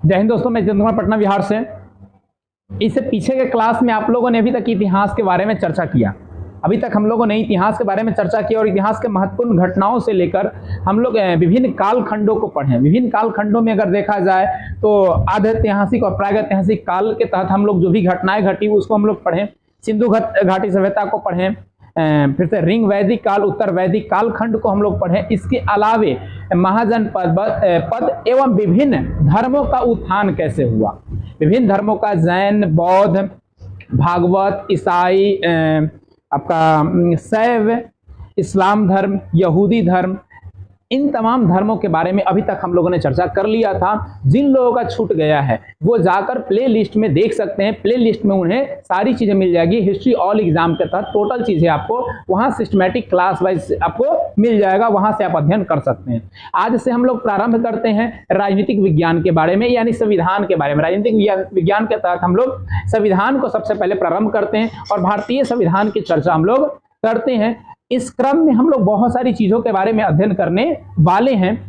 जय हिंद दोस्तों, मैं जितेंद्र कुमार पटना बिहार से। इससे पीछे के क्लास में आप लोगों ने अभी तक इतिहास के बारे में चर्चा किया। अभी तक हम लोगों ने इतिहास के बारे में चर्चा की और इतिहास के महत्वपूर्ण घटनाओं से लेकर हम लोग विभिन्न कालखंडों को पढ़े। विभिन्न कालखंडों में अगर देखा जाए तो आधैतिहासिक और प्रागैतिहासिक काल के तहत हम लोग जो भी घटनाएं घटी उसको हम लोग पढ़ें। सिंधु घाटी सभ्यता को पढ़ें, फिर से रिंग वैदिक काल, उत्तर वैदिक कालखंड को हम लोग पढ़ें। इसके अलावे महाजनपद पद एवं विभिन्न धर्मों का उत्थान कैसे हुआ, विभिन्न धर्मों का, जैन, बौद्ध, भागवत, ईसाई, आपका शैव, इस्लाम धर्म, यहूदी धर्म, इन तमाम धर्मों के बारे में अभी तक हम लोगों ने चर्चा कर लिया था। जिन लोगों का छूट गया है वो जाकर प्ले लिस्ट में देख सकते हैं। प्ले लिस्ट में उन्हें सारी चीज़ें मिल जाएगी। हिस्ट्री ऑल एग्जाम के तहत टोटल चीज़ें आपको वहाँ सिस्टमैटिक क्लास वाइज आपको मिल जाएगा, वहाँ से आप अध्ययन कर सकते हैं। आज से हम लोग प्रारंभ करते हैं राजनीतिक विज्ञान के बारे में, यानी संविधान के बारे में। राजनीतिक विज्ञान के तहत हम लोग संविधान को सबसे पहले प्रारंभ करते हैं और भारतीय संविधान की चर्चा हम लोग करते हैं। इस क्रम में हम लोग बहुत सारी चीज़ों के बारे में अध्ययन करने वाले हैं।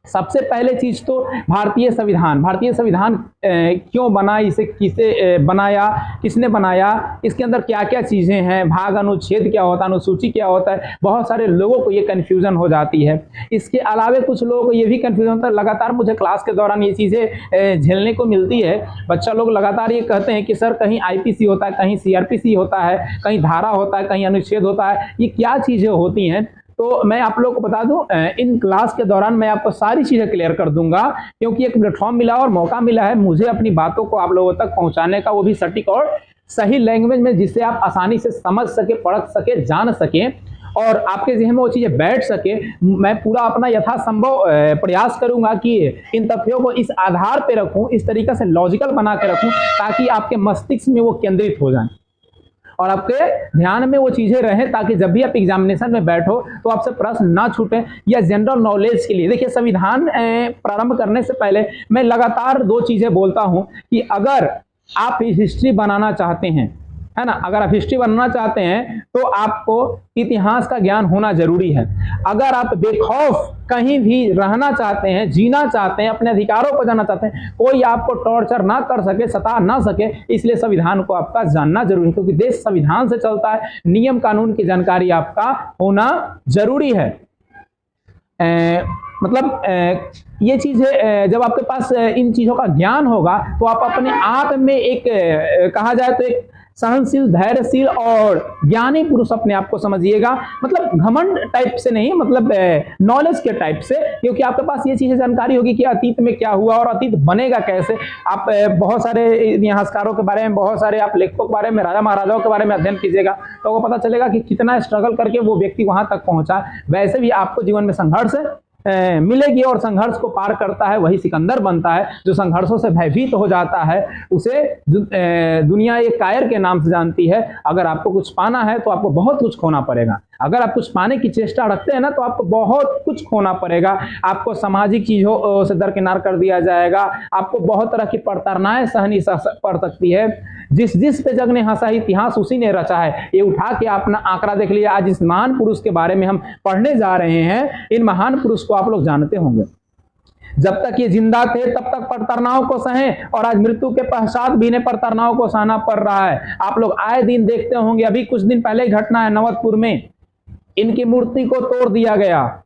सबसे पहले चीज़ तो भारतीय संविधान। भारतीय संविधान क्यों बना, इसे किसे बनाया, किसने बनाया, इसके अंदर क्या क्या चीज़ें हैं, भाग अनुच्छेद क्या होता है, अनुसूची क्या होता है। बहुत सारे लोगों को ये कन्फ्यूज़न हो जाती है। इसके अलावे कुछ लोगों को ये भी कन्फ्यूज़न होता है, लगातार मुझे क्लास के दौरान ये चीज़ें झेलने को मिलती है। बच्चा लोग लगातार ये कहते हैं कि सर कहीं IPC होता है, कहीं CRPC होता है, कहीं धारा होता है, कहीं अनुच्छेद होता है, ये क्या चीज़ें होती हैं। तो मैं आप लोगों को बता दूं, इन क्लास के दौरान मैं आपको सारी चीज़ें क्लियर कर दूंगा, क्योंकि एक प्लेटफॉर्म मिला और मौका मिला है मुझे अपनी बातों को आप लोगों तक पहुंचाने का, वो भी सटीक और सही लैंग्वेज में, जिससे आप आसानी से समझ सके, पढ़ सके, जान सकें और आपके ज़हन में वो चीज़ें बैठ सके। मैं पूरा अपना यथासंभव प्रयास करूंगा कि इन तथ्यों को इस आधार पर रखूँ, इस तरीके से लॉजिकल बना के रखूँ ताकि आपके मस्तिष्क में वो केंद्रित हो जाए और आपके ध्यान में वो चीज़ें रहें, ताकि जब भी आप एग्जामिनेशन में बैठो तो आपसे प्रश्न ना छूटे। या जनरल नॉलेज के लिए देखिए, संविधान प्रारंभ करने से पहले मैं लगातार दो चीज़ें बोलता हूँ कि अगर आप हिस्ट्री बनाना चाहते हैं, है ना, अगर आप हिस्ट्री बनाना चाहते हैं तो आपको इतिहास का ज्ञान होना जरूरी है। अगर आप बेखौफ कहीं भी रहना चाहते हैं, जीना चाहते हैं, अपने अधिकारों को जानना चाहते हैं, कोई आपको टॉर्चर ना कर सके, सता ना सके, इसलिए संविधान को आपका जानना जरूरी है, क्योंकि देश संविधान से चलता है। नियम कानून की जानकारी आपका होना जरूरी है। ये चीज़ें जब आपके पास इन चीज़ों का ज्ञान होगा तो आप अपने आप में एक कहा जाए तो एक सहनशील, धैर्यशील और ज्ञानी पुरुष अपने आप को समझिएगा। मतलब घमंड टाइप से नहीं, मतलब नॉलेज के टाइप से, क्योंकि आपके पास ये चीज़ें जानकारी होगी कि अतीत में क्या हुआ और अतीत बनेगा कैसे। आप बहुत सारे इतिहासकारों के बारे में, बहुत सारे आप लेखकों के बारे में, राजा महाराजाओं के बारे में अध्ययन कीजिएगा तो वो पता चलेगा कि कितना स्ट्रगल करके वो व्यक्ति वहाँ तक पहुँचा। वैसे भी आपको जीवन में संघर्ष मिलेगी और संघर्ष को पार करता है वही सिकंदर बनता है। जो संघर्षों से भयभीत हो जाता है उसे दुनिया एक कायर के नाम से जानती है। अगर आपको कुछ पाना है तो आपको बहुत कुछ खोना पड़ेगा। अगर आप कुछ पाने की चेष्टा रखते हैं ना तो आपको बहुत कुछ खोना पड़ेगा। आपको सामाजिक चीज़ों से दरकिनार कर दिया जाएगा। आपको बहुत तरह की प्रताड़नाएं सहनी पड़ सकती है। जिस पे जग ने हंसा इतिहास उसी ने रचा है। ये उठा के अपना आंकड़ा देख लिया। आज इस महान पुरुष के बारे में हम पढ़ने जा रहे हैं। इन महान पुरुष को आप लोग जानते होंगे। जब तक ये जिंदा थे तब तक प्रताड़नाओं को सहें और आज मृत्यु के पश्चात भी इन्हें प्रताड़नाओं को सहना पड़ रहा है। आप लोग आए दिन देखते होंगे, अभी कुछ दिन पहले घटना है नवतपुर में, इनकी मूर्ति को तोड़ दिया गया।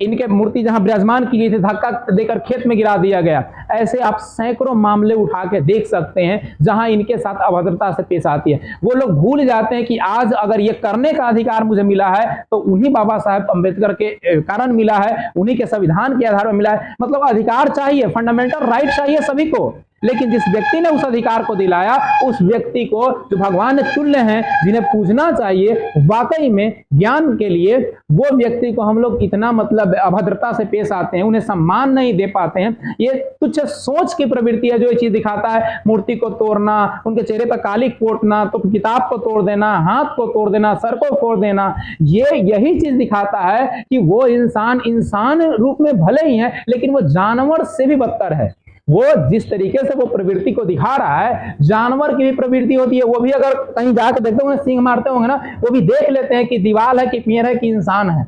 इनके मूर्ति जहां विराजमान की गई थी, धक्का देकर खेत में गिरा दिया गया। ऐसे आप सैकड़ों मामले उठा के देख सकते हैं जहां इनके साथ अभद्रता से पेश आती है। वो लोग भूल जाते हैं कि आज अगर ये करने का अधिकार मुझे मिला है तो उन्हीं बाबा साहेब अम्बेडकर के कारण मिला है, उन्हीं के संविधान के आधार पर मिला है। मतलब अधिकार चाहिए, फंडामेंटल राइट चाहिए सभी को, लेकिन जिस व्यक्ति ने उस अधिकार को दिलाया, उस व्यक्ति को जो भगवान तुल्य हैं, जिन्हें पूजना चाहिए वाकई में ज्ञान के लिए, वो व्यक्ति को हम लोग इतना मतलब अभद्रता से पेश आते हैं, उन्हें सम्मान नहीं दे पाते हैं। ये तुच्छ सोच की प्रवृत्ति है जो ये चीज दिखाता है। मूर्ति को तोड़ना, उनके चेहरे पर काली पोतना, तो किताब को तोड़ देना, हाथ को तोड़ देना, सर को फोड़ देना, ये यही चीज दिखाता है कि वो इंसान रूप में भले ही है लेकिन वो जानवर से भी बदतर है। वो जिस तरीके से वो प्रवृत्ति को दिखा रहा है, जानवर की भी प्रवृत्ति होती है। वो भी अगर कहीं जाकर देखते होंगे, सिंह मारते होंगे ना, वो भी देख लेते हैं कि दीवाल है कि पेड़ है कि इंसान है।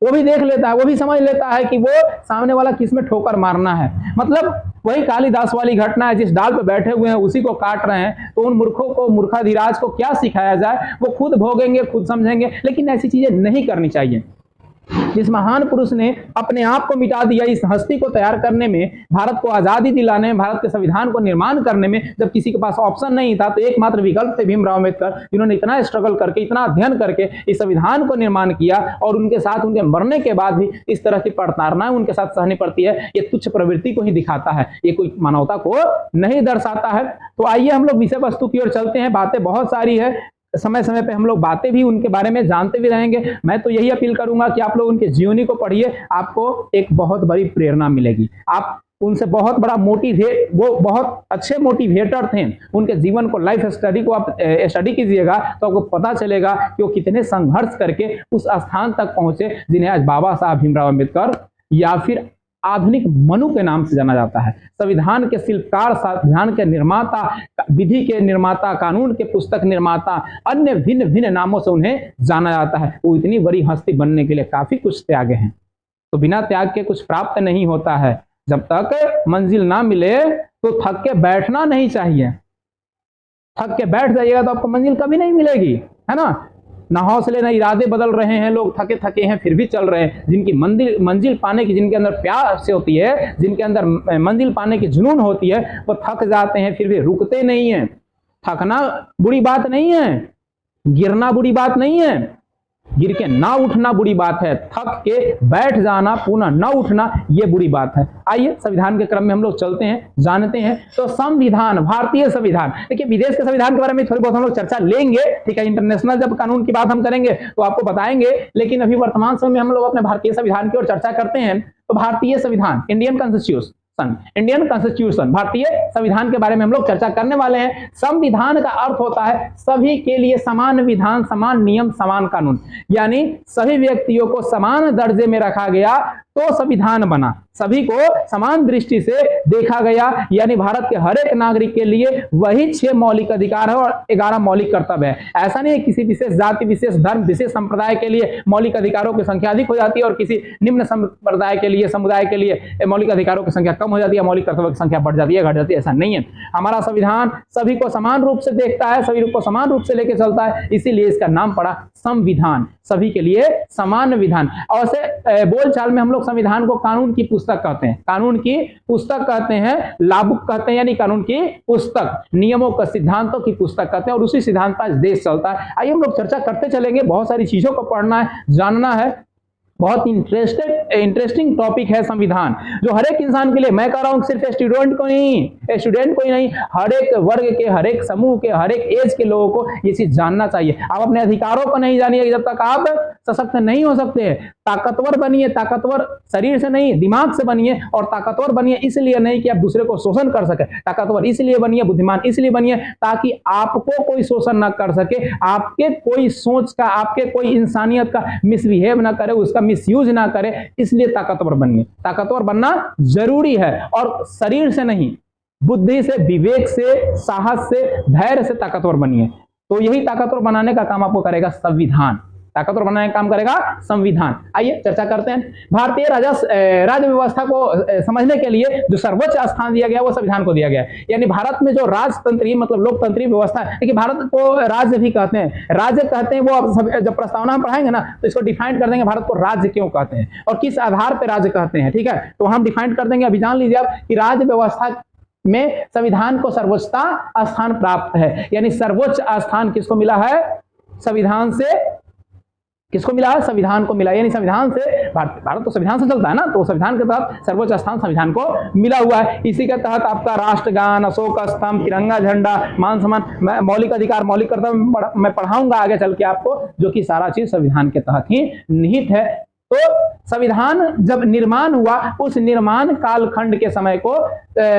वो भी देख लेता है, वो भी समझ लेता है कि वो सामने वाला किस में ठोकर मारना है। मतलब वही कालिदास वाली घटना है, जिस डाल पे बैठे हुए हैं उसी को काट रहे हैं। तो उन मूर्खों को, मूर्खाधिराज को क्या सिखाया जाए? वो खुद भोगेंगे, खुद समझेंगे, लेकिन ऐसी चीजें नहीं करनी चाहिए। जिस महान पुरुष ने अपने आप को मिटा दिया इस हस्ती को तैयार करने में, भारत को आजादी दिलाने में, भारत के संविधान को निर्माण करने में, जब किसी के पास ऑप्शन नहीं था तो एकमात्र विकल्प थे भीमराव अम्बेडकर, जिन्होंने इतना स्ट्रगल करके, इतना अध्ययन करके इस संविधान को निर्माण किया। और उनके साथ, उनके मरने के बाद भी इस तरह की प्रताड़नाएं उनके साथ सहनी पड़ती है। ये तुच्छ प्रवृत्ति को ही दिखाता है, ये कोई मानवता को नहीं दर्शाता है। तो आइए हम लोग विषय वस्तु की ओर चलते हैं। बातें बहुत सारी है, समय समय पे हम लोग बातें भी उनके बारे में जानते भी रहेंगे। मैं तो यही अपील करूंगा कि आप लोग उनके जीवनी को पढ़िए, आपको एक बहुत बड़ी प्रेरणा मिलेगी। आप उनसे बहुत बड़ा वो बहुत अच्छे मोटिवेटर थे। उनके जीवन को, लाइफ स्टडी को आप स्टडी कीजिएगा तो आपको पता चलेगा कि वो कितने संघर्ष करके उस स्थान तक पहुंचे जिन्हें आज बाबा साहब भीमराव अम्बेडकर या फिर आधुनिक मनु के नाम से जाना जाता है। संविधान के शिल्पकार, संविधान के निर्माता, विधि के निर्माता, कानून के पुस्तक निर्माता, अन्य भिन्न भिन्न नामों से उन्हें जाना जाता है। वो इतनी बड़ी हस्ती बनने के लिए काफी कुछ त्यागे हैं। तो बिना त्याग के कुछ प्राप्त नहीं होता है। जब तक मंजिल ना मिले तो थक के बैठना नहीं चाहिए। थक के बैठ जाइएगा तो आपको मंजिल कभी नहीं मिलेगी, है ना। ना हौसले, ना इरादे बदल रहे हैं, लोग थके थके हैं फिर भी चल रहे हैं। जिनकी मंजिल पाने की, जिनके अंदर प्यार से होती है, जिनके अंदर मंजिल पाने की जुनून होती है, वो थक जाते हैं फिर भी रुकते नहीं हैं। थकना बुरी बात नहीं है, गिरना बुरी बात नहीं है, गिर के ना उठना बुरी बात है। थक के बैठ जाना, पुनः न उठना, ये बुरी बात है। आइए संविधान के क्रम में हम लोग चलते हैं, जानते हैं। तो संविधान, भारतीय संविधान, देखिए विदेश के संविधान के बारे में थोड़ी बहुत हम लोग चर्चा लेंगे, ठीक है। इंटरनेशनल जब कानून की बात हम करेंगे तो आपको बताएंगे, लेकिन अभी वर्तमान समय में हम लोग अपने भारतीय संविधान की ओर चर्चा करते हैं। तो भारतीय संविधान, इंडियन कॉन्स्टिट्यूशन, भारतीय संविधान के बारे में हम लोग चर्चा करने वाले हैं। संविधान का अर्थ होता है सभी के लिए समान विधान, समान नियम, समान कानून, यानी सभी व्यक्तियों को समान दर्जे में रखा गया तो संविधान बना। सभी को समान दृष्टि से देखा गया, यानी भारत के हर एक नागरिक के लिए वही 6 मौलिक अधिकार है और 11 मौलिक कर्तव्य है। ऐसा नहीं है किसी विशेष जाति, विशेष धर्म, विशेष संप्रदाय के लिए मौलिक अधिकारों की संख्या अधिक हो जाती है और किसी निम्न संप्रदाय के लिए, समुदाय के लिए मौलिक अधिकारों की संख्या कम हो जाती है, मौलिक कर्तव्य की संख्या बढ़ जाती है, घट जाती है। ऐसा नहीं है। हमारा संविधान सभी को समान रूप से देखता है, सभी को समान रूप से लेके चलता है, इसीलिए इसका नाम पड़ा संविधान, सभी के लिए समान विधान। और से बोलचाल में हम लोग संविधान को कानून की पुस्तक कहते हैं, कानून की पुस्तक कहते हैं, लाबुक कहते हैं, यानी कानून की पुस्तक, नियमों का, सिद्धांतों की पुस्तक कहते हैं। और उसी सिद्धांत पर देश चलता है। आइए हम लोग चर्चा करते चलेंगे। बहुत सारी चीजों को पढ़ना है, जानना है। बहुत इंटरेस्टिंग टॉपिक है संविधान, जो हर एक इंसान के लिए, मैं कह रहा हूं सिर्फ स्टूडेंट को ही नहीं, हर एक वर्ग के, हर एक समूह के, हर एक एज के लोगों को ये चीज जानना चाहिए। आप अपने अधिकारों को नहीं जानिए जब तक आप सशक्त नहीं हो सकते हैं। ताकतवर बनिए, ताकतवर शरीर से नहीं दिमाग से बनिए, और ताकतवर बनिए इसलिए नहीं कि आप दूसरे को शोषण कर सके, ताकतवर इसलिए बनिए, बुद्धिमान इसलिए बनिए ताकि आपको कोई शोषण ना कर सके, आपके कोई सोच का, आपके कोई इंसानियत का मिसबिहेव ना करे, उसका मिसयूज ना करे, इसलिए ताकतवर बनिए। ताकतवर बनना जरूरी है, और शरीर से नहीं, बुद्धि से, विवेक से, साहस से, धैर्य से ताकतवर बनिए। तो यही ताकतवर बनाने का काम आपको करेगा संविधान, ताकतवर बनाने का काम करेगा संविधान। आइए चर्चा करते हैं। भारतीय राज्य व्यवस्था को समझने के लिए जो सर्वोच्च स्थान दिया गया वो संविधान को दिया गया है। यानी भारत में जो राजतंत्रीय, मतलब लोकतंत्रीय व्यवस्था है, देखिए भारत को राज्य भी कहते हैं, राज्य कहते हैं, वो आप जब प्रस्तावना हम पढ़ाएंगे ना तो इसको डिफाइन कर देंगे, भारत को राज्य क्यों कहते हैं और किस आधार पर राज्य कहते हैं, ठीक है। तो हम डिफाइन कर देंगे। अभी जान लीजिए आप कि राज्य व्यवस्था में संविधान को सर्वोच्चता स्थान प्राप्त है। यानी सर्वोच्च स्थान किसको मिला है? संविधान से। किसको मिला है? संविधान को मिला। यानी संविधान से, भारत तो संविधान से चलता है ना, तो संविधान के तहत सर्वोच्च स्थान संविधान को मिला हुआ है। इसी के तहत आपका राष्ट्रगान, अशोक स्तंभ, तिरंगा झंडा, मान सम्मान, मौलिक अधिकार, मौलिक कर्तव्य मैं पढ़ाऊंगा आगे चल के आपको, जो कि सारा चीज संविधान के तहत ही निहित है। तो संविधान जब निर्माण हुआ, उस निर्माण कालखंड के समय को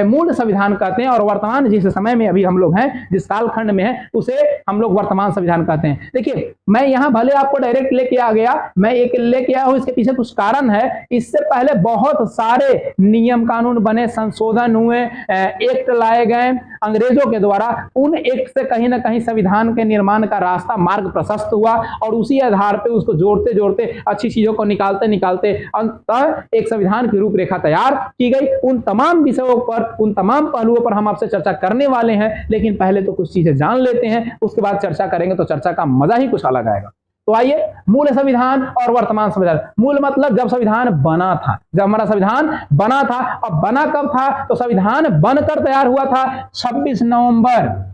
मूल संविधान कहते हैं, और वर्तमान जिस समय में अभी हम लोग हैं, जिस कालखंड में है, उसे हम लोग वर्तमान संविधान कहते हैं। देखिए मैं यहाँ भले आपको डायरेक्ट लेके आ गया, मैं एक लेके आया हूँ, इसके पीछे कुछ कारण है। इससे पहले बहुत सारे नियम कानून बने, संशोधन हुए, एक्ट लाए गए अंग्रेजों के द्वारा। उन एक्ट से कहीं ना कहीं संविधान के निर्माण का रास्ता, मार्ग प्रशस्त हुआ, और उसी आधार पर उसको जोड़ते जोड़ते अच्छी चीजों को निकालते निकालते अंततः एक संविधान की रूपरेखा तैयार की गई। उन तमाम विषयों पर, उन तमाम पहलुओं पर हम आपसे चर्चा करने वाले हैं, लेकिन पहले तो कुछ चीजें जान लेते हैं, उसके बाद चर्चा करेंगे तो चर्चा का मजा ही कुछ अलग आएगा। तो आइए, मूल संविधान और वर्तमान संविधान। मूल मतलब जब संविधान बना था, जब हमारा संविधान बना था। और बना कब था? तो संविधान बनकर तैयार हुआ था 26 नवंबर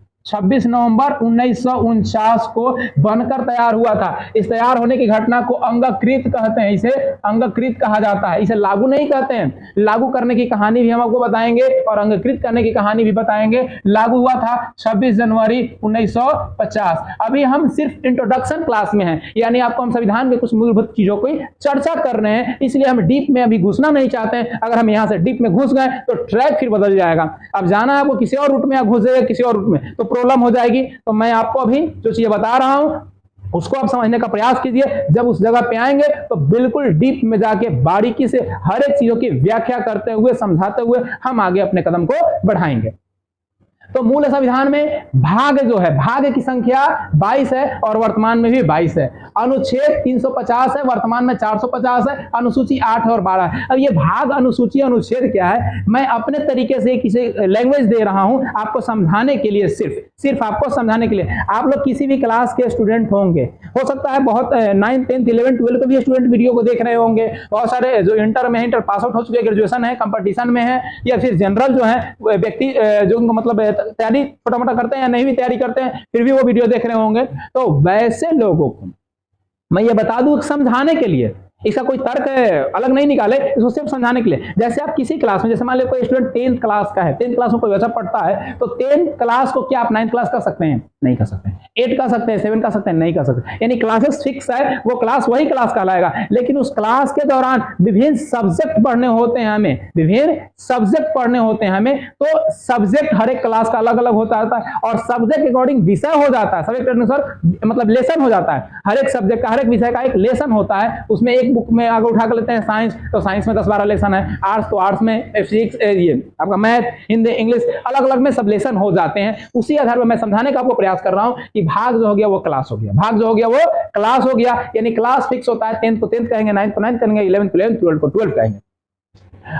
1949 को बनकर तैयार हुआ था। इस तैयार होने की घटना को अंगीकृत कहते हैं, इसे अंगीकृत कहा जाता है, इसे लागू नहीं कहते हैं। लागू करने की कहानी भी हम आपको बताएंगे और अंगीकृत करने की कहानी भी बताएंगे। लागू हुआ था 26 जनवरी 1950। अभी हम सिर्फ इंट्रोडक्शन क्लास में हैं, यानी आपको हम संविधान के कुछ मूलभूत चीजों की चर्चा कर रहे हैं, इसलिए हम डीप में अभी घुसना नहीं चाहते हैं। अगर हम यहां से डीप में घुस गए तो ट्रैक फिर बदल जाएगा। अब जाना है आपको किसी और रूट में, या घुस जाएगा किसी और रूट में तो प्रॉब्लम हो जाएगी। तो मैं आपको अभी जो चीजें बता रहा हूं उसको आप समझने का प्रयास कीजिए। जब उस जगह पे आएंगे तो बिल्कुल डीप में जाके बारीकी से हर एक चीजों की व्याख्या करते हुए, समझाते हुए हम आगे अपने कदम को बढ़ाएंगे। तो मूल संविधान में भाग जो है, भाग की संख्या 22 है और वर्तमान में भी 22 है। अनुच्छेद 350 है, वर्तमान में 450 है। अनुसूची 8 और 12 है। अब ये भाग, अनुसूची, अनुच्छेद क्या है, मैं अपने तरीके से किसी लैंग्वेज दे रहा हूं आपको समझाने के लिए, सिर्फ आपको समझाने के लिए। आप लोग किसी भी क्लास के स्टूडेंट होंगे, हो सकता है बहुत 9, 10, 11, 12 के भी स्टूडेंट वीडियो को देख रहे होंगे। बहुत सारे जो इंटर में, इंटर पास आउट हो चुके, ग्रेजुएशन है, कंपटीशन में है, या फिर जनरल जो है व्यक्ति जो मतलब तैयारी छोटा मोटा करते हैं या नहीं भी तैयारी करते हैं, फिर भी वो वीडियो देख रहे होंगे। तो वैसे लोगों को मैं ये बता दूं समझाने के लिए, इसका कोई तर्क अलग नहीं निकाले, इसको सिर्फ समझाने के लिए। जैसे आप किसी क्लास में, जैसे मान लो कोई स्टूडेंट 10th क्लास का है, 10th क्लास में कोई वैसा पढ़ता है, तो 10th क्लास को क्या आप 9th क्लास कर सकते हैं? नहीं कर सकते। 8 कर सकते हैं, 7 कर सकते हैं, नहीं कर सकते। यानी क्लासेस फिक्स है, वो क्लास वही क्लास कहलाएगा। लेकिन उस क्लास के दौरान विभिन्न सब्जेक्ट पढ़ने होते हैं हमें, विभिन्न सब्जेक्ट पढ़ने होते हैं हमें। तो सब्जेक्ट हर एक क्लास का अलग अलग होता है और सब्जेक्ट के अकॉर्डिंग विषय हो जाता है, सब्जेक्ट अनुसार मतलब लेसन हो जाता है। हर एक सब्जेक्ट का, हर एक विषय का एक लेसन होता है। उसमें एक बुक में आगे उठा कर लेते हैं साइंस, तो साइंस में 10-12 लेसन है। आर्ट्स तो आर्ट्स में फिजिक्स, ये आपका मैथ, हिंदी, इंग्लिश, अलग अलग में सब लेसन हो जाते हैं। उसी आधार पर मैं समझाने का आपको प्रयास कर रहा हूं कि भाग जो हो गया वो क्लास हो गया, भाग जो हो गया वो क्लास हो गया। यानी क्लास फिक्स होता है, 10th को 10th कहेंगे, 9th को 9th कहेंगे, 11th को 11th, 12th को 12th कहेंगे।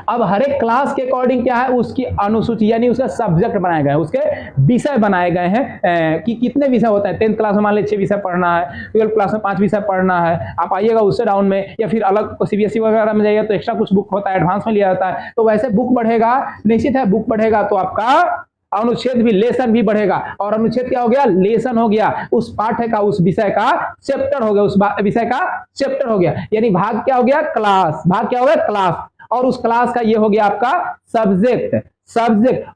अब हर एक क्लास के अकॉर्डिंग क्या है, उसकी अनुसूची यानी उसका सब्जेक्ट बनाए गए हैं, उसके विषय बनाए गए हैं कि कितने विषय होते हैं। 10th क्लास में मान लीजिए 6 विषय पढ़ना है, 12th क्लास में 5 विषय पढ़ना है। आप आइएगा उससे डाउन में, या फिर अलग सीबीएसई वगैरह में जाइए तो एक्स्ट्रा कुछ बुक होता है, एडवांस में लिया जाता है। तो वैसे बुक बढ़ेगा, निश्चित है बुक बढ़ेगा तो आपका अनुच्छेद भी, लेसन भी बढ़ेगा। और अनुच्छेद क्या हो गया? लेसन हो गया। उस पाठ्य का, उस विषय का चैप्टर हो गया, उस विषय का चैप्टर हो गया। यानी भाग क्या हो गया? क्लास। भाग क्या हो गया? क्लास। और उस क्लास का ये हो गया आपका सब्जेक्ट।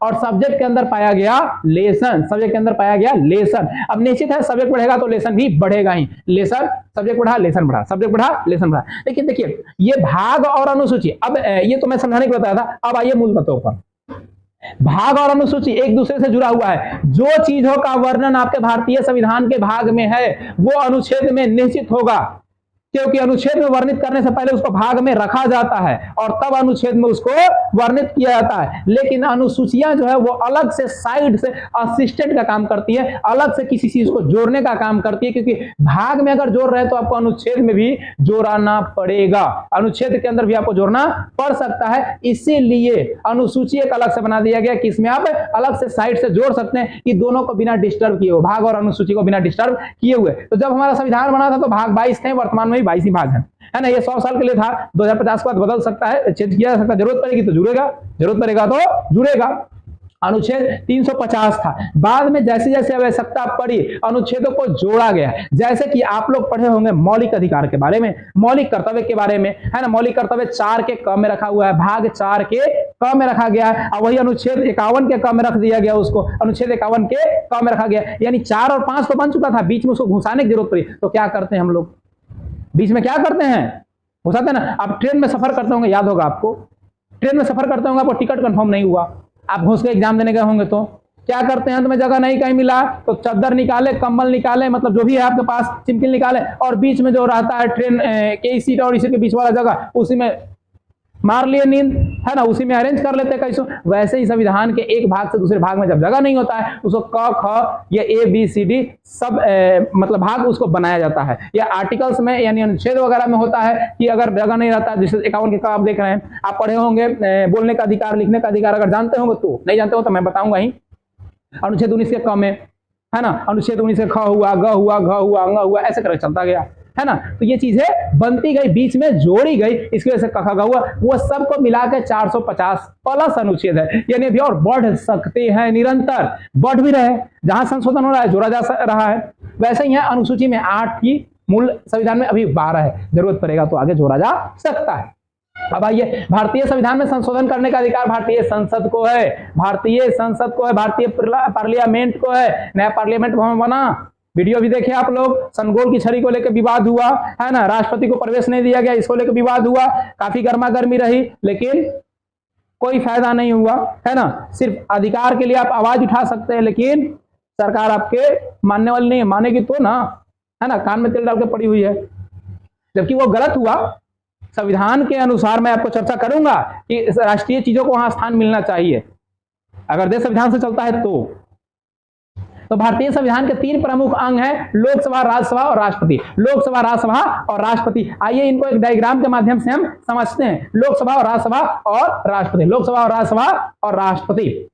और सब्जेक्ट के अंदर पाया गया लेसन, सब्जेक्ट के अंदर पाया गया लेसन। अब निश्चित है सब्जेक्ट बढ़ेगा तो लेसन भी बढ़ेगा ही। लेसन, सब्जेक्ट बढ़ा, लेसन बढ़ा, सब्जेक्ट बढ़ा, लेसन बढ़ा। लेकिन देखिए ये भाग और अनुसूची, अब ये तो मैं समझाने के बताया था। अब आइए मूल तत्वों पर। भाग और अनुसूची एक दूसरे से जुड़ा हुआ है। जो चीजों का वर्णन आपके भारतीय संविधान के भाग में है वो अनुच्छेद में निश्चित होगा, क्योंकि अनुच्छेद में वर्णित करने से पहले उसको भाग में रखा जाता है और तब अनुच्छेद में उसको वर्णित किया जाता है। लेकिन अनुसूचियां जो है वो अलग से साइड से असिस्टेंट का काम करती है, अलग से किसी चीज को जोड़ने का काम करती है। क्योंकि भाग में अगर जोड़ रहे हैं तो आपको अनुच्छेद में भी जोड़ना पड़ेगा, अनुच्छेद के अंदर भी आपको जोड़ना पड़ सकता है। इसीलिए अनुसूची एक अलग से बना दिया गया कि इसमें आप अलग से साइड से जोड़ सकते हैं कि दोनों को बिना डिस्टर्ब किए हुए, भाग और अनुसूची को बिना डिस्टर्ब किए हुए। तो जब हमारा संविधान बना था तो भाग 22 थे, वर्तमान में 22 ही भाग है ना। ये 100 साल के लिए था, 2050 के बाद बदल सकता है, चेंज किया जा सकता है। जरूरत पड़ेगी तो जुड़ेगा, जरूरत पड़ेगा तो जुड़ेगा। अनुच्छेद 350 था, बाद में जैसे जैसे आवश्यकता पड़ी अनुच्छेदों को जोड़ा गया। जैसे कि आप लोग पढ़े होंगे मौलिक अधिकार के बारे में, मौलिक कर्तव्य के बारे में, है ना। मौलिक कर्तव्य 4 के क में रखा हुआ है, भाग 4 के क में रखा गया है। और वही अनुच्छेद 51 के क में रख दिया गया, उसको अनुच्छेद 51 के क में रखा गया। यानी 4 और 5 तो बन चुका था, बीच में उसको घुसाने की जरूरत पड़ी। तो क्या करते हैं हम लोग बीच में, क्या करते हैं? घुसाते हैं ना। आप ट्रेन में सफर करते होंगे, याद होगा आपको, ट्रेन में सफर करते होंगे, आपको टिकट कंफर्म नहीं हुआ, आप घुस के एग्जाम देने गए होंगे, तो क्या करते हैं? तुम्हें जगह नहीं कहीं मिला तो चादर निकाले, कंबल निकाले, मतलब जो भी है आपके पास, चिमकिल निकाले, और बीच में जो रहता है ट्रेन के इस सीट और इसी के बीच वाला जगह, उसी में मार लिए नींद, है ना, उसी में अरेंज कर लेते कैसे। वैसे ही संविधान के एक भाग से दूसरे भाग में जब जगह नहीं होता है उसको क ख या ए बी सी डी सब मतलब भाग उसको बनाया जाता है। या आर्टिकल्स में यानी अनुच्छेद वगैरह में होता है कि अगर जगह नहीं रहता, जैसे 51 के आप देख रहे हैं, आप पढ़े होंगे बोलने का अधिकार, लिखने का अधिकार, अगर जानते होंगे तो, नहीं जानते हो तो मैं बताऊंगा ही। अनुच्छेद 19 के क में, है ना, अनुच्छेद 19 से ख हुआ, ग हुआ, घ हुआ, अंग हुआ, ऐसे करके चलता गया, है ना। तो ये चीजें बनती गई, बीच में जोड़ी गई, इसकी वजह से क ख ग हुआ। वो सबको मिला के 450 प्लस अनुच्छेद है, यानी अभी और बढ़ सकते हैं, निरंतर बढ़ भी रहे, जहां संशोधन हो रहा है जोड़ा जा रहा है। वैसे ही अनुसूची में 8 की, मूल संविधान में अभी 12 है, जरूरत पड़ेगा तो आगे जोड़ा जा सकता है। अब आइए, भारतीय संविधान में संशोधन करने का अधिकार भारतीय संसद को है, भारतीय संसद को है, भारतीय पार्लियामेंट को है। नया पार्लियामेंट भवन बना, वीडियो भी देखे आप लोग, सनगोल की छड़ी को लेकर विवाद हुआ, है ना, राष्ट्रपति को प्रवेश नहीं दिया गया, इसको लेकर विवाद हुआ, काफी गर्मा गर्मी रही, लेकिन कोई फायदा नहीं हुआ, है ना। सिर्फ अधिकार के लिए आप आवाज उठा सकते हैं, लेकिन सरकार आपके मानने वाली नहीं है, मानेगी तो ना, है ना, कान में तेल डाल के पड़ी हुई है, जबकि वो गलत हुआ। संविधान के अनुसार मैं आपको चर्चा करूंगा कि राष्ट्रीय चीजों को वहां स्थान मिलना चाहिए, अगर देश संविधान से चलता है तो भारतीय संविधान के 3 प्रमुख अंग हैं, लोकसभा, राज्यसभा और राष्ट्रपति। लोकसभा, राज्यसभा और राष्ट्रपति। आइए इनको एक डायग्राम के माध्यम से हम समझते हैं। लोकसभा और राज्यसभा और राष्ट्रपति, लोकसभा और राज्यसभा और राष्ट्रपति।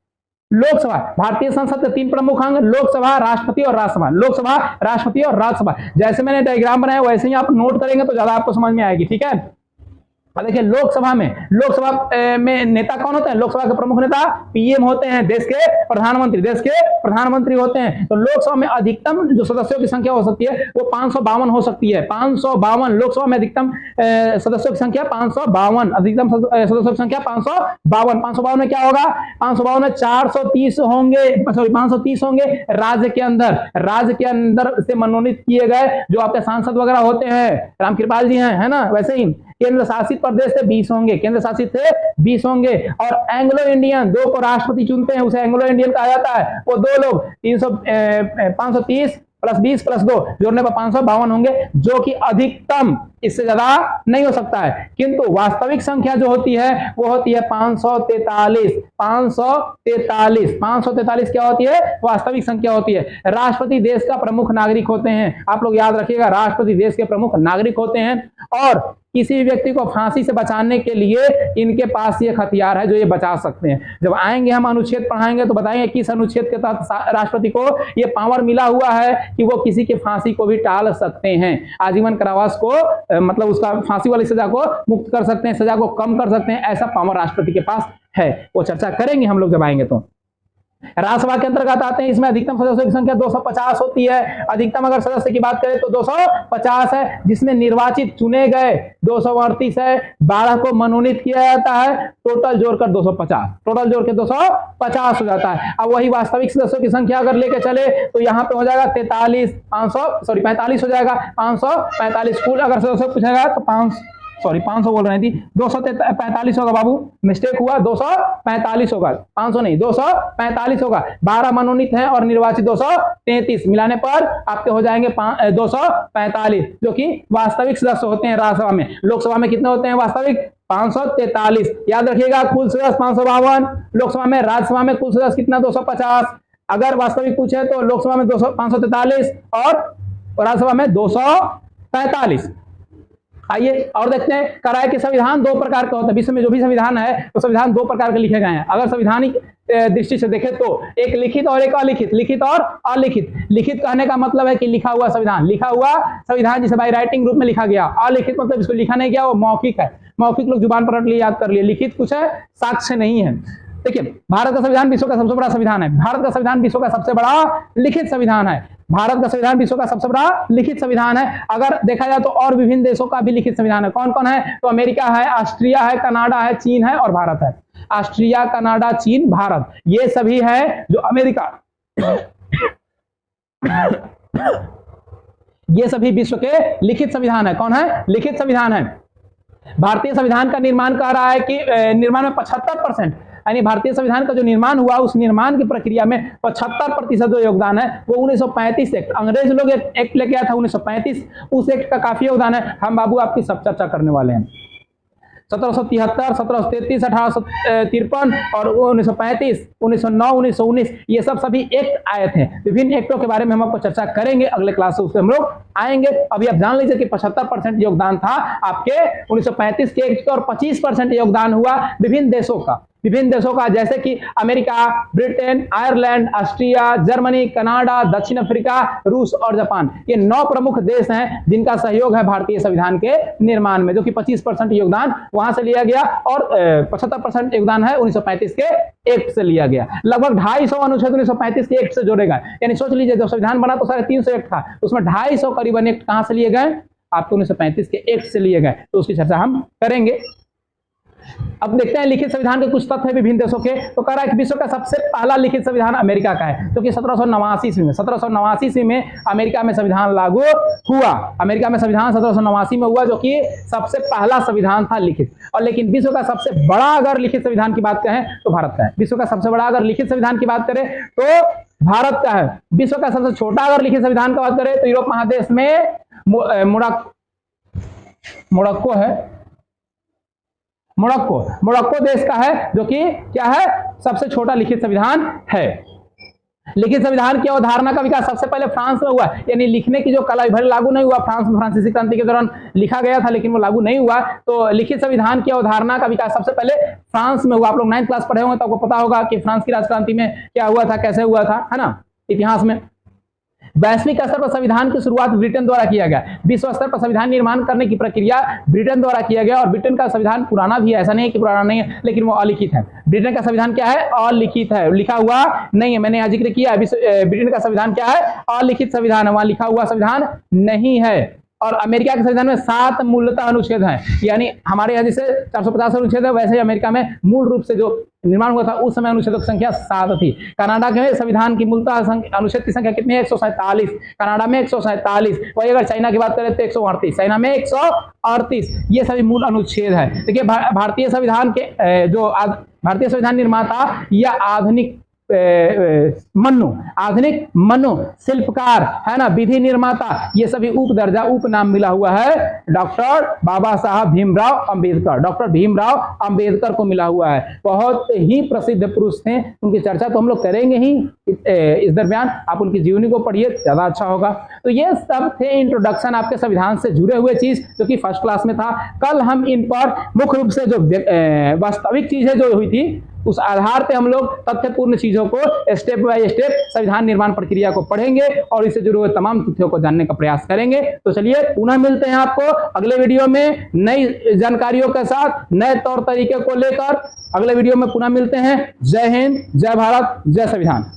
लोकसभा, भारतीय संसद के 3 प्रमुख अंग, लोकसभा, राष्ट्रपति और राज्यसभा। लोकसभा, राष्ट्रपति और राज्यसभा। जैसे मैंने डायग्राम बनाया वैसे ही आप नोट करेंगे तो ज्यादा आपको समझ में आएगी, ठीक है। देखिए, लोकसभा में नेता कौन होते हैं? लोकसभा के प्रमुख नेता पीएम होते हैं, देश के प्रधानमंत्री होते हैं। तो लोकसभा में अधिकतम जो सदस्यों की संख्या हो सकती है वो 552 हो सकती है, 552। लोकसभा में अधिकतम सदस्यों की संख्या 552, अधिकतम सदस्यों की संख्या 552। 552 में क्या होगा? 552 में 430 होंगे, सॉरी 530 होंगे राज्य के अंदर से मनोनीत किए गए जो आपके सांसद वगैरह होते हैं, रामकृपाल जी हैं, है ना। वैसे ही केंद्र शासित प्रदेश से 20 होंगे, केंद्र शासित से 20 होंगे। और एंग्लो इंडियन 2 को राष्ट्रपति चुनते हैं, उसे एंग्लो इंडियन कहा जाता है। वो 2 लोग 530 प्लस 20 प्लस 2 जोड़ने पर 552 होंगे, जो कि अधिकतम, इससे ज्यादा नहीं हो सकता है। किंतु वास्तविक संख्या जो होती है वो होती है 543। 543 क्या होती है? वास्तविक संख्या होती है। राष्ट्रपति देश का प्रमुख नागरिक होते हैं, आप लोग याद रखिएगा, राष्ट्रपति देश के प्रमुख नागरिक होते हैं। और किसी भी व्यक्ति को फांसी से बचाने के लिए इनके पास ये हथियार है जो ये बचा सकते हैं। जब आएंगे हम अनुच्छेद पढ़ाएंगे तो बताएंगे किस अनुच्छेद के तहत राष्ट्रपति को ये पावर मिला हुआ है कि वो किसी की फांसी को भी टाल सकते हैं, आजीवन कारावास को मतलब उसका फांसी वाली सजा को मुक्त कर सकते हैं, सजा को कम कर सकते हैं, ऐसा पावर राष्ट्रपति के पास है। वो चर्चा करेंगे हम लोग जब आएंगे तो। राज्यसभा के अंतर्गत आते हैं, इसमें अधिकतम सदस्यों की संख्या 250 होती है। अधिकतम अगर सदस्य की बात करें तो 250 है, जिसमें निर्वाचित चुने गए 238 है, 12 को मनोनीत किया जाता है, टोटल जोड़कर 250, टोटल जोड़ के 250 हो जाता है। अब वही वास्तविक सदस्यों की संख्या अगर लेके चले तो यहाँ पे हो जाएगा 45 हो जाएगा, 545 कुल अगर सदस्य पूछेगा तो 500 बोल रही थी, 245 होगा बाबू, मिस्टेक हुआ, 245 होगा, 500 नहीं 245 होगा। 12 मनोनीत हैं और निर्वाचित 233, मिलाने पर आपके हो जाएंगे 245, जो कि वास्तविक सदस्य होते हैं राज्यसभा में। लोकसभा में कितने होते हैं वास्तविक? 543। याद रखिएगा, कुल सदस्य 552 लोकसभा में, राज्यसभा में कुल सदस्य कितना? 250। अगर वास्तविक पूछे तो लोकसभा में 543 और राज्यसभा में 245। आइए और देखते हैं, कराए के संविधान 2 प्रकार का होता है। विश्व में जो भी संविधान है तो संविधान 2 प्रकार के लिखे गए हैं। अगर संवैधानिक दृष्टि से देखें तो एक लिखित और एक अलिखित। लिखित और अलिखित। लिखित कहने का मतलब है कि लिखा हुआ संविधान, लिखा हुआ संविधान जिसे बाई राइटिंग रूप में लिखा गया। अलिखित मतलब इसको लिखा नहीं गया, वो मौखिक है, मौखिक लोग जुबान पर रट लिए, याद कर लिए। लिखित कुछ है, साक्ष्य नहीं है। देखिए, भारत का संविधान विश्व का सबसे बड़ा संविधान है। भारत का संविधान विश्व का सबसे बड़ा लिखित संविधान है। भारत का संविधान विश्व का सबसे बड़ा लिखित संविधान है। अगर देखा जाए तो और विभिन्न देशों का भी लिखित संविधान है। कौन कौन है? तो अमेरिका है, ऑस्ट्रिया है, कनाडा है, चीन है और भारत है। ऑस्ट्रिया, कनाडा, चीन, भारत, ये सभी है जो अमेरिका ये सभी विश्व के लिखित संविधान है। कौन है? लिखित संविधान है। भारतीय संविधान का निर्माण कह रहा है कि निर्माण में 75%, यानी भारतीय संविधान का जो निर्माण हुआ उस निर्माण की प्रक्रिया में 75% जो योगदान है वो 1935 एक्ट, अंग्रेज लोग एक एक्ट लेके आया था 1935, उस एक्ट का काफी योगदान है। हम बाबू आपकी सब चर्चा करने वाले हैं। 1773, 1733, 1853 और 1935, 1909, 1919 ये सभी एक्ट आए थे। विभिन्न एक्टों के बारे में हम आपको चर्चा करेंगे अगले क्लास से, उससे हम लोग आएंगे। अभी आप जान लीजिए कि 75% योगदान था आपके 1935 के एक्ट का और 25% योगदान हुआ विभिन्न देशों का, जैसे कि America, Britain, Ireland, Austria, Germany, Canada, दक्षिण अफ्रीका, रूस और जापान। ये 9 प्रमुख देश हैं जिनका सहयोग है भारतीय संविधान के निर्माण में, जो कि 25% योगदान वहां से लिया गया और 75% योगदान है 1935 के एक्ट से लिया गया। लगभग 250 अनुच्छेद 1935 के एक्ट से जोड़े गए। यानी सोच लीजिए जब संविधान बना तो 350 एक्ट था, उसमें 250 करीबन एक्ट कहां से लिए गए? आपको 1935 के एक्ट से लिए गए। तो उसकी चर्चा हम करेंगे। अब देखते हैं लिखित संविधान के कुछ तथ्य विभिन्न देशों के। तो कह रहा है कि विश्व का सबसे पहला लिखित संविधान अमेरिका का है, जो कि 1789 ईस्वी में अमेरिका में संविधान लागू हुआ। अमेरिका में संविधान 1789 में हुआ, जो कि सबसे पहला संविधान था लिखित। और लेकिन विश्व का सबसे बड़ा अगर लिखित संविधान की बात करें तो भारत का है। विश्व का सबसे बड़ा अगर लिखित संविधान की बात करें तो भारत का है। विश्व का सबसे छोटा अगर लिखित संविधान की बात करें तो यूरोप महादेश में मोरक्को देश का है, जो कि क्या है? सबसे छोटा लिखित संविधान है। लिखित संविधान की अवधारणा का विकास सबसे पहले फ्रांस में हुआ। यानी लिखने की जो कला भले लागू नहीं हुआ, फ्रांस में फ्रांसीसी क्रांति के दौरान लिखा गया था लेकिन वो लागू नहीं हुआ। तो लिखित संविधान की अवधारणा का विकास सबसे पहले फ्रांस में हुआ। आप लोग 9th क्लास पढ़े होंगे तो आपको पता होगा कि फ्रांस की राजक्रांति में क्या हुआ था, कैसे हुआ था, है ना, इतिहास में। वैश्विक स्तर पर संविधान की शुरुआत ब्रिटेन द्वारा किया गया। विश्व स्तर पर संविधान निर्माण करने की प्रक्रिया ब्रिटेन द्वारा किया गया। और ब्रिटेन का संविधान पुराना भी है, ऐसा नहीं है कि पुराना नहीं है, लेकिन वो अलिखित है। ब्रिटेन का संविधान क्या है? अलिखित है, लिखा हुआ नहीं है। मैंने यहाँ जिक्र किया ब्रिटेन का संविधान क्या है? अलिखित संविधान है, वहां लिखा हुआ संविधान नहीं है। और अमेरिका के संविधान में 7 मूलतः अनुच्छेद हैं। यानी हमारे यहाँ जैसे 450 अनुच्छेद है, वैसे ही अमेरिका में मूल रूप से जो निर्माण हुआ था उस समय अनुच्छेदों की संख्या 7 थी। कनाडा के संविधान की मूलतः अनुच्छेद की संख्या कितनी है? 147। कनाडा में 147। वही अगर चाइना की बात करें तो 138, चाइना में 138। ये सभी मूल अनुच्छेद है। देखिए भारतीय संविधान के जो भारतीय संविधान निर्माता या आधुनिक मनु शिल्पकार है ना, विधि निर्माता, ये सभी उपदर्जा उपनाम मिला हुआ है डॉक्टर बाबा साहब भीमराव अंबेडकर। डॉक्टर भीमराव अंबेडकर को मिला हुआ है। बहुत ही प्रसिद्ध पुरुष थे, उनकी चर्चा तो हम लोग करेंगे ही इस दरमियान। आप उनकी जीवनी को पढ़िए, ज्यादा अच्छा होगा। तो ये सब थे इंट्रोडक्शन आपके संविधान से जुड़े हुए चीज, जो कि फर्स्ट क्लास में था। कल हम इन पर मुख्य रूप से जो वास्तविक चीजें जो हुई थी उस आधार पे हम लोग तथ्यपूर्ण चीजों को स्टेप बाय स्टेप संविधान निर्माण प्रक्रिया को पढ़ेंगे और इससे जुड़े हुए तमाम तथ्यों को जानने का प्रयास करेंगे। तो चलिए पुनः मिलते हैं आपको अगले वीडियो में नई जानकारियों के साथ, नए तौर तरीके को लेकर। अगले वीडियो में पुनः मिलते हैं। जय हिंद, जय भारत, जय संविधान।